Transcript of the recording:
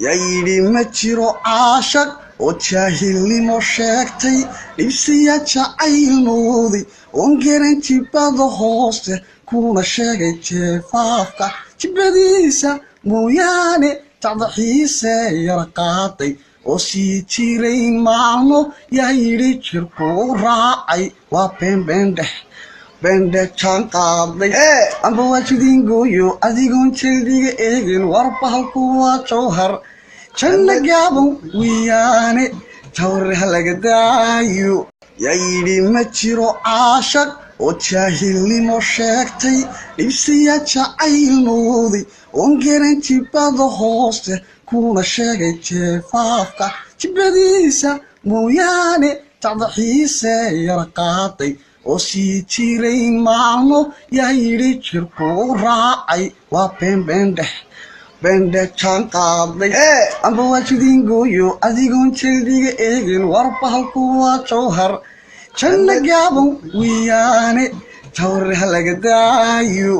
yayidhi ma jiro caashaq oo jaahilnimo sheegtay dhibsiya jacaylmooday oon garan jibada hooste kuna sheegay jeefaafka jibadiisa mooyaane tacdaxiise yar qaaday oo sii jirayn maalmo yayidhi jirkuu raacay waa beenbeendhex bendechaan qaaday amba waa jidin gooyo adigoon jeldiga eegin warbahalku waa jawhar janna gaaban wiyaane jawhar halaga daayo yayidhi ma jiro caashaq oo jaahilnimo sheegtay dhibsiya jacaylmooday oon garan jibada hooste kuna sheegay jeefaafka jibadiisa mooyaane tacdaxiise yar qaaday oo sii jirayn maalmo yayidhi jirkuu raacay waa beenbeendhex bendechaan qaaday amba waa jidin gooyo adigoon jeldiga eegin warbahalku waa jawhar janna gaaban wiyaane jawhar halaga daayo